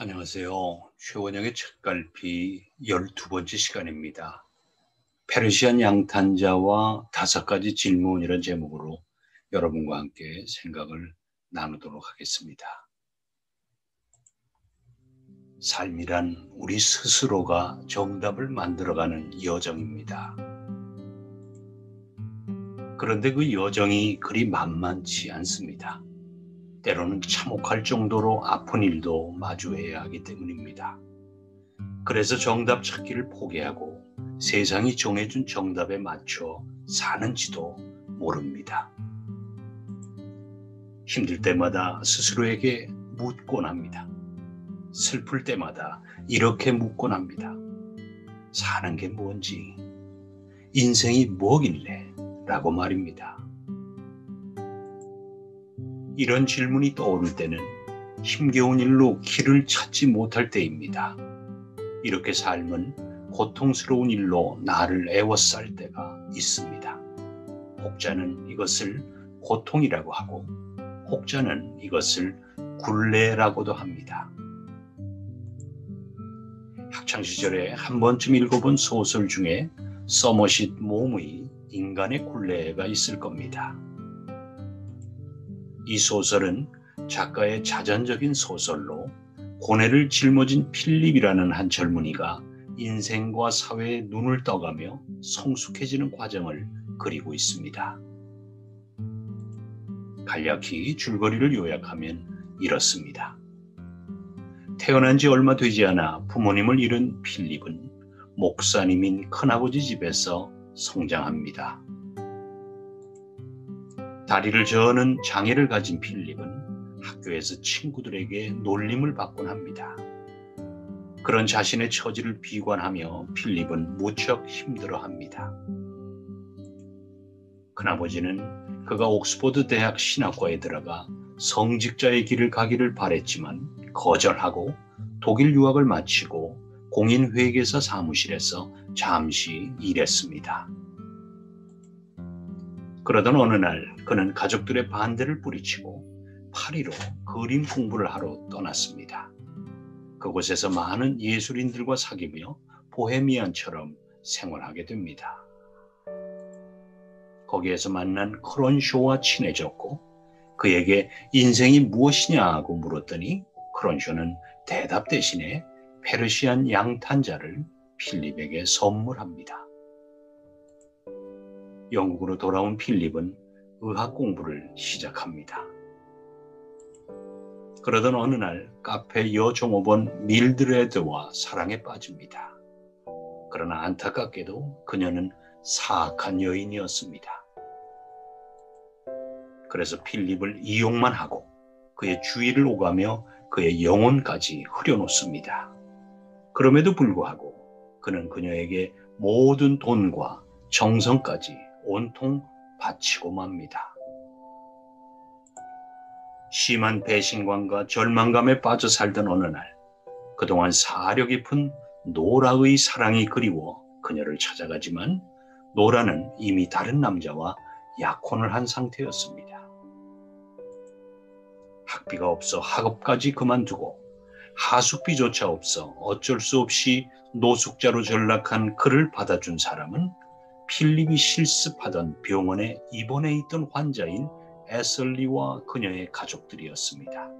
안녕하세요. 최원영의 책갈피 12번째 시간입니다. 페르시안 양탄자와 5가지 질문이라는 제목으로 여러분과 함께 생각을 나누도록 하겠습니다. 삶이란 우리 스스로가 정답을 만들어가는 여정입니다. 그런데 그 여정이 그리 만만치 않습니다. 때로는 참혹할 정도로 아픈 일도 마주해야 하기 때문입니다. 그래서 정답 찾기를 포기하고 세상이 정해준 정답에 맞춰 사는지도 모릅니다. 힘들 때마다 스스로에게 묻곤 합니다. 슬플 때마다 이렇게 묻곤 합니다. 사는 게 뭔지, 인생이 뭐길래? 라고 말입니다. 이런 질문이 떠오를 때는 힘겨운 일로 길을 찾지 못할 때입니다. 이렇게 삶은 고통스러운 일로 나를 애워쌀 때가 있습니다. 혹자는 이것을 고통이라고 하고 혹자는 이것을 굴레라고도 합니다. 학창시절에 한 번쯤 읽어본 소설 중에 서머싯 mom의 인간의 굴레가 있을 겁니다. 이 소설은 작가의 자전적인 소설로 고뇌를 짊어진 필립이라는 한 젊은이가 인생과 사회에 눈을 떠가며 성숙해지는 과정을 그리고 있습니다. 간략히 줄거리를 요약하면 이렇습니다. 태어난 지 얼마 되지 않아 부모님을 잃은 필립은 목사님인 큰아버지 집에서 성장합니다. 다리를 저는 장애를 가진 필립은 학교에서 친구들에게 놀림을 받곤 합니다. 그런 자신의 처지를 비관하며 필립은 무척 힘들어합니다. 큰아버지는 그가 옥스퍼드 대학 신학과에 들어가 성직자의 길을 가기를 바랬지만 거절하고 독일 유학을 마치고 공인회계사 사무실에서 잠시 일했습니다. 그러던 어느 날 그는 가족들의 반대를 뿌리치고 파리로 그림 공부를 하러 떠났습니다. 그곳에서 많은 예술인들과 사귀며 보헤미안처럼 생활하게 됩니다. 거기에서 만난 크론쇼와 친해졌고 그에게 인생이 무엇이냐고 물었더니 크론쇼는 대답 대신에 페르시안 양탄자를 필립에게 선물합니다. 영국으로 돌아온 필립은 의학 공부를 시작합니다. 그러던 어느 날 카페 여종업원 밀드레드와 사랑에 빠집니다. 그러나 안타깝게도 그녀는 사악한 여인이었습니다. 그래서 필립을 이용만 하고 그의 주의를 오가며 그의 영혼까지 흐려놓습니다. 그럼에도 불구하고 그는 그녀에게 모든 돈과 정성까지 온통 바치고 맙니다. 심한 배신감과 절망감에 빠져 살던 어느 날 그동안 사려 깊은 노라의 사랑이 그리워 그녀를 찾아가지만 노라는 이미 다른 남자와 약혼을 한 상태였습니다. 학비가 없어 학업까지 그만두고 하숙비조차 없어 어쩔 수 없이 노숙자로 전락한 그를 받아준 사람은 필립이 실습하던 병원에 입원해 있던 환자인 애슬리와 그녀의 가족들이었습니다.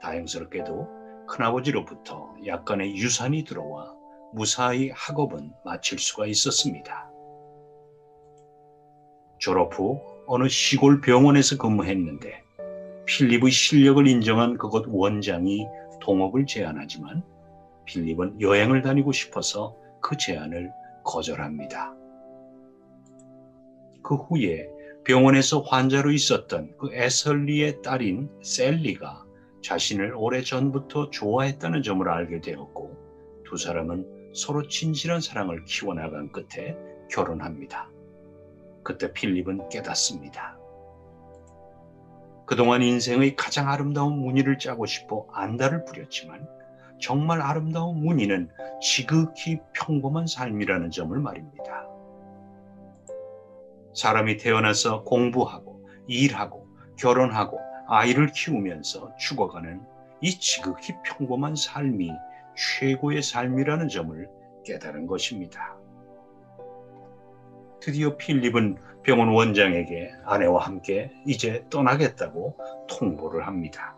다행스럽게도 큰아버지로부터 약간의 유산이 들어와 무사히 학업은 마칠 수가 있었습니다. 졸업 후 어느 시골 병원에서 근무했는데 필립의 실력을 인정한 그곳 원장이 동업을 제안하지만 필립은 여행을 다니고 싶어서 그 제안을 거절합니다. 그 후에 병원에서 환자로 있었던 그 애설리의 딸인 셀리가 자신을 오래전부터 좋아했다는 점을 알게 되었고 두 사람은 서로 진실한 사랑을 키워나간 끝에 결혼합니다. 그때 필립은 깨닫습니다. 그동안 인생의 가장 아름다운 무늬를 짜고 싶어 안달을 부렸지만 정말 아름다운 무늬는 지극히 평범한 삶이라는 점을 말입니다. 사람이 태어나서 공부하고 일하고 결혼하고 아이를 키우면서 죽어가는 이 지극히 평범한 삶이 최고의 삶이라는 점을 깨달은 것입니다. 드디어 필립은 병원 원장에게 아내와 함께 이제 떠나겠다고 통보를 합니다.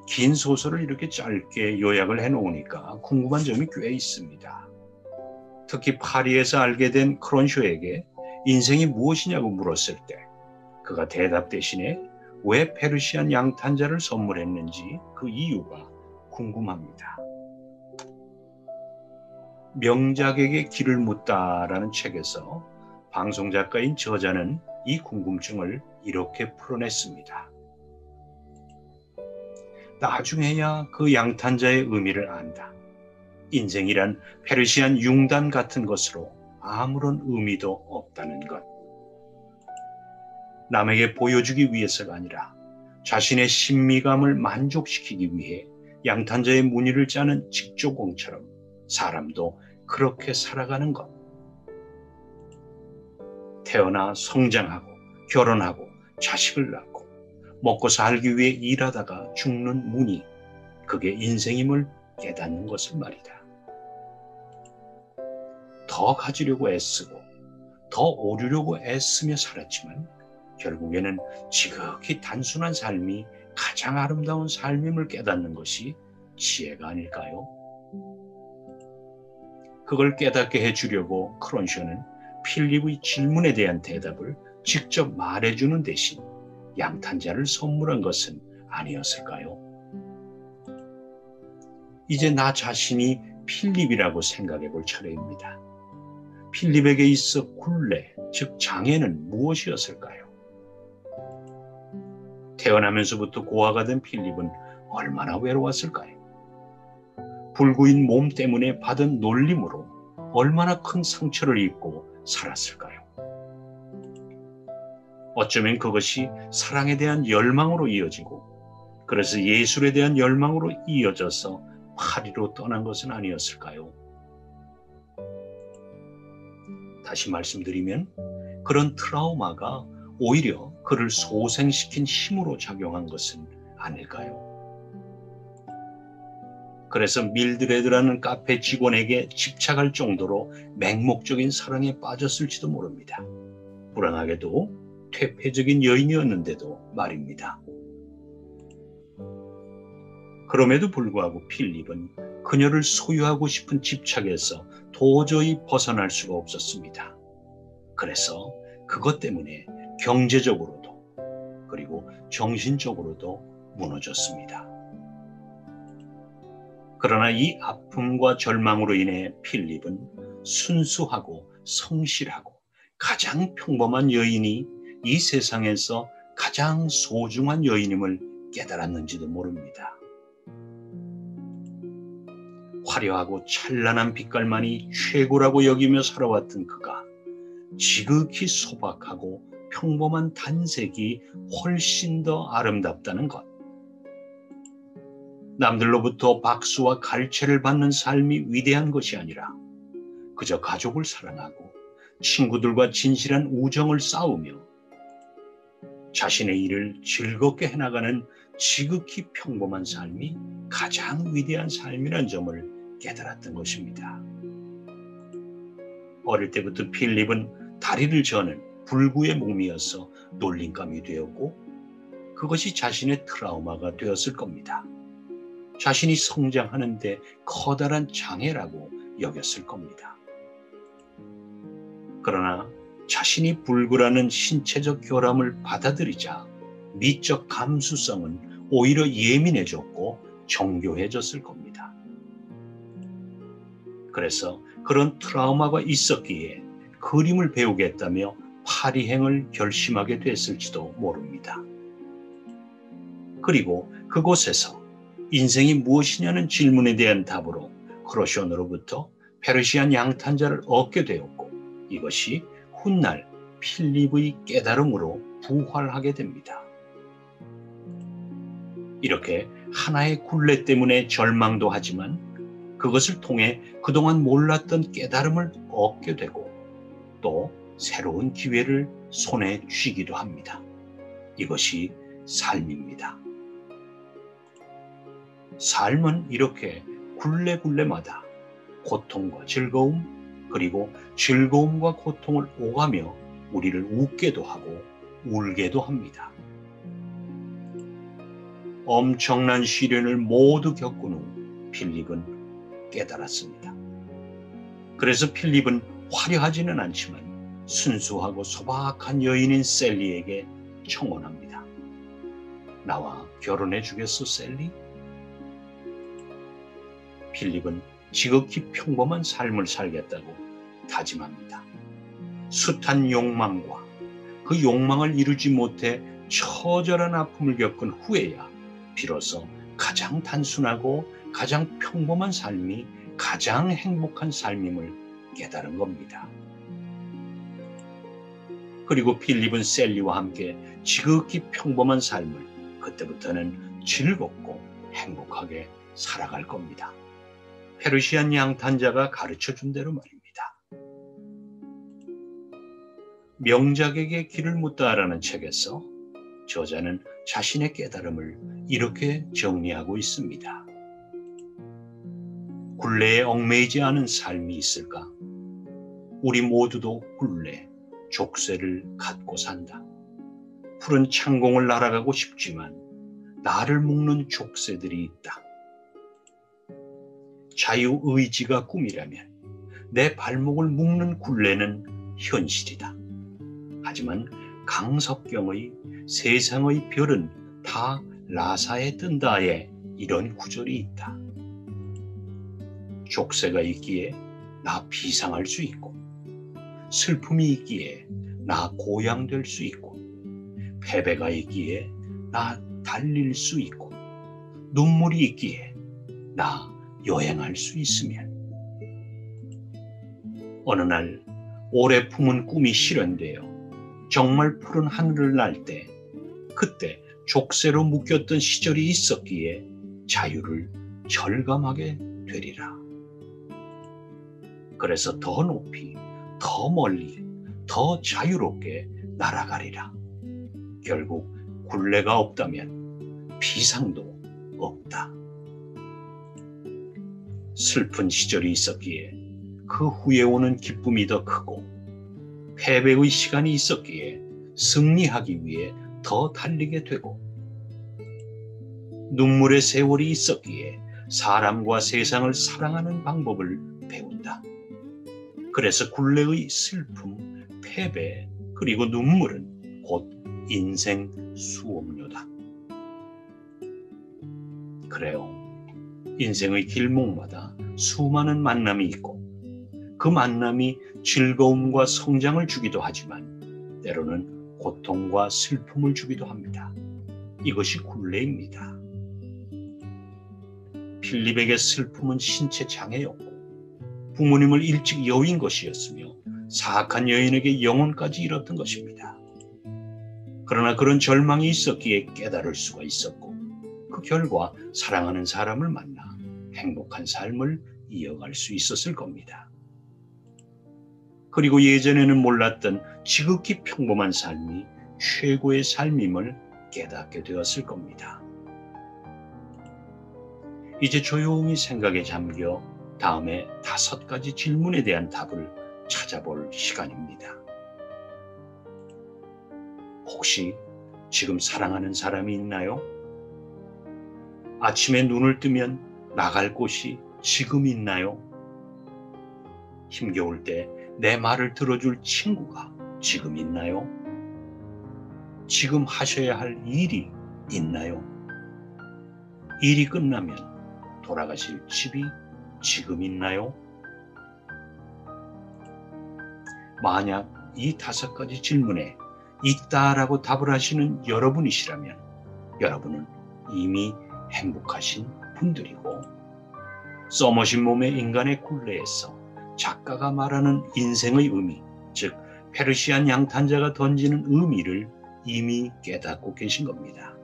긴 소설을 이렇게 짧게 요약을 해놓으니까 궁금한 점이 꽤 있습니다. 특히 파리에서 알게 된 크론쇼에게 인생이 무엇이냐고 물었을 때 그가 대답 대신에 왜 페르시안 양탄자를 선물했는지 그 이유가 궁금합니다. 명작에게 길을 묻다라는 책에서 방송작가인 저자는 이 궁금증을 이렇게 풀어냈습니다. 나중에야 그 양탄자의 의미를 안다. 인생이란 페르시안 융단 같은 것으로 아무런 의미도 없다는 것. 남에게 보여주기 위해서가 아니라 자신의 신미감을 만족시키기 위해 양탄자의 무늬를 짜는 직조공처럼 사람도 그렇게 살아가는 것. 태어나 성장하고 결혼하고 자식을 낳고 먹고 살기 위해 일하다가 죽는 무늬, 그게 인생임을 깨닫는 것을 말이다. 더 가지려고 애쓰고 더 오르려고 애쓰며 살았지만 결국에는 지극히 단순한 삶이 가장 아름다운 삶임을 깨닫는 것이 지혜가 아닐까요? 그걸 깨닫게 해주려고 크론쇼는 필립의 질문에 대한 대답을 직접 말해주는 대신 양탄자를 선물한 것은 아니었을까요? 이제 나 자신이 필립이라고 생각해 볼 차례입니다. 필립에게 있어 굴레, 즉 장애는 무엇이었을까요? 태어나면서부터 고아가 된 필립은 얼마나 외로웠을까요? 불구인 몸 때문에 받은 놀림으로 얼마나 큰 상처를 입고 살았을까요? 어쩌면 그것이 사랑에 대한 열망으로 이어지고 그래서 예술에 대한 열망으로 이어져서 파리로 떠난 것은 아니었을까요? 다시 말씀드리면 그런 트라우마가 오히려 그를 소생시킨 힘으로 작용한 것은 아닐까요? 그래서 밀드레드라는 카페 직원에게 집착할 정도로 맹목적인 사랑에 빠졌을지도 모릅니다. 불안하게도 퇴폐적인 여인이었는데도 말입니다. 그럼에도 불구하고 필립은 그녀를 소유하고 싶은 집착에서 도저히 벗어날 수가 없었습니다. 그래서 그것 때문에 경제적으로도 그리고 정신적으로도 무너졌습니다. 그러나 이 아픔과 절망으로 인해 필립은 순수하고 성실하고 가장 평범한 여인이 이 세상에서 가장 소중한 여인임을 깨달았는지도 모릅니다. 화려하고 찬란한 빛깔만이 최고라고 여기며 살아왔던 그가 지극히 소박하고 평범한 단색이 훨씬 더 아름답다는 것. 남들로부터 박수와 갈채를 받는 삶이 위대한 것이 아니라 그저 가족을 사랑하고 친구들과 진실한 우정을 쌓으며 자신의 일을 즐겁게 해나가는 지극히 평범한 삶이 가장 위대한 삶이라는 점을 깨달았던 것입니다. 어릴 때부터 필립은 다리를 저는 불구의 몸이어서 놀림감이 되었고 그것이 자신의 트라우마가 되었을 겁니다. 자신이 성장하는데 커다란 장애라고 여겼을 겁니다. 그러나 자신이 불구라는 신체적 결함을 받아들이자 미적 감수성은 오히려 예민해졌고 정교해졌을 겁니다. 그래서 그런 트라우마가 있었기에 그림을 배우겠다며 파리행을 결심하게 됐을지도 모릅니다. 그리고 그곳에서 인생이 무엇이냐는 질문에 대한 답으로 크로쇼너로부터 페르시안 양탄자를 얻게 되었고 이것이 훗날 필립의 깨달음으로 부활하게 됩니다. 이렇게 하나의 굴레 때문에 절망도 하지만 그것을 통해 그동안 몰랐던 깨달음을 얻게 되고 또 새로운 기회를 손에 쥐기도 합니다. 이것이 삶입니다. 삶은 이렇게 굴레굴레마다 고통과 즐거움, 그리고 즐거움과 고통을 오가며 우리를 웃게도 하고 울게도 합니다. 엄청난 시련을 모두 겪은 후 필립은 깨달았습니다. 그래서 필립은 화려하지는 않지만 순수하고 소박한 여인인 셀리에게 청혼합니다. 나와 결혼해 주겠소, 셀리? 필립은 지극히 평범한 삶을 살겠다고 다짐합니다. 숱한 욕망과 그 욕망을 이루지 못해 처절한 아픔을 겪은 후에야 비로소 가장 단순하고 가장 평범한 삶이 가장 행복한 삶임을 깨달은 겁니다. 그리고 필립은 셀리와 함께 지극히 평범한 삶을 그때부터는 즐겁고 행복하게 살아갈 겁니다. 페르시안 양탄자가 가르쳐준 대로 말입니다. 명작에게 길을 묻다라는 책에서 저자는 자신의 깨달음을 이렇게 정리하고 있습니다. 굴레에 얽매이지 않은 삶이 있을까? 우리 모두도 굴레, 족쇄를 갖고 산다. 푸른 창공을 날아가고 싶지만 나를 묶는 족쇄들이 있다. 자유의지가 꿈이라면 내 발목을 묶는 굴레는 현실이다. 하지만 강석경의 세상의 별은 다 라사에 뜬다에 이런 구절이 있다. 족쇄가 있기에 나 비상할 수 있고, 슬픔이 있기에 나 고향될 수 있고, 패배가 있기에 나 달릴 수 있고, 눈물이 있기에 나 여행할 수 있으면, 어느 날 오래 품은 꿈이 실현되어 정말 푸른 하늘을 날 때, 그때 족쇄로 묶였던 시절이 있었기에 자유를 절감하게 되리라. 그래서 더 높이, 더 멀리, 더 자유롭게 날아가리라. 결국 굴레가 없다면 비상도 없다. 슬픈 시절이 있었기에 그 후에 오는 기쁨이 더 크고, 패배의 시간이 있었기에 승리하기 위해 더 달리게 되고, 눈물의 세월이 있었기에 사람과 세상을 사랑하는 방법을 배운다. 그래서 굴레의 슬픔, 패배, 그리고 눈물은 곧 인생 수업료다. 그래요. 인생의 길목마다 수많은 만남이 있고, 그 만남이 즐거움과 성장을 주기도 하지만 때로는 고통과 슬픔을 주기도 합니다. 이것이 굴레입니다. 필립에게 슬픔은 신체 장애였고 부모님을 일찍 여윈 것이었으며 사악한 여인에게 영혼까지 잃었던 것입니다. 그러나 그런 절망이 있었기에 깨달을 수가 있었고, 그 결과 사랑하는 사람을 만나 행복한 삶을 이어갈 수 있었을 겁니다. 그리고 예전에는 몰랐던 지극히 평범한 삶이 최고의 삶임을 깨닫게 되었을 겁니다. 이제 조용히 생각에 잠겨 다음에 5가지 질문에 대한 답을 찾아볼 시간입니다. 혹시 지금 사랑하는 사람이 있나요? 아침에 눈을 뜨면 나갈 곳이 지금 있나요? 힘겨울 때 내 말을 들어줄 친구가 지금 있나요? 지금 하셔야 할 일이 있나요? 일이 끝나면 돌아가실 집이 지금 있나요? 만약 이 5가지 질문에 있다라고 답을 하시는 여러분이시라면 여러분은 이미 행복하신 분들이고, 써머신 몸의 인간의 굴레에서 작가가 말하는 인생의 의미, 즉 페르시안 양탄자가 던지는 의미를 이미 깨닫고 계신 겁니다.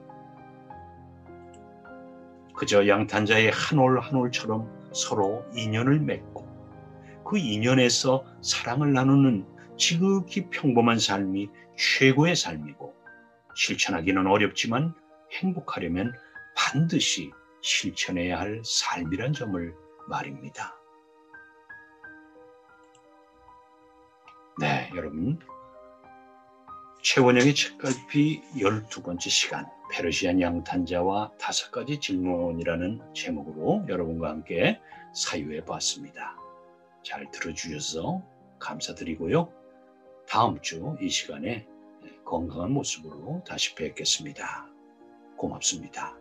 그저 양탄자의 한 올 한 올처럼 서로 인연을 맺고 그 인연에서 사랑을 나누는 지극히 평범한 삶이 최고의 삶이고, 실천하기는 어렵지만 행복하려면 반드시 실천해야 할 삶이란 점을 말입니다. 네, 여러분. 최원영의 책갈피 12번째 시간, 페르시안 양탄자와 5가지 질문이라는 제목으로 여러분과 함께 사유해 봤습니다. 잘 들어주셔서 감사드리고요. 다음 주 이 시간에 건강한 모습으로 다시 뵙겠습니다. 고맙습니다.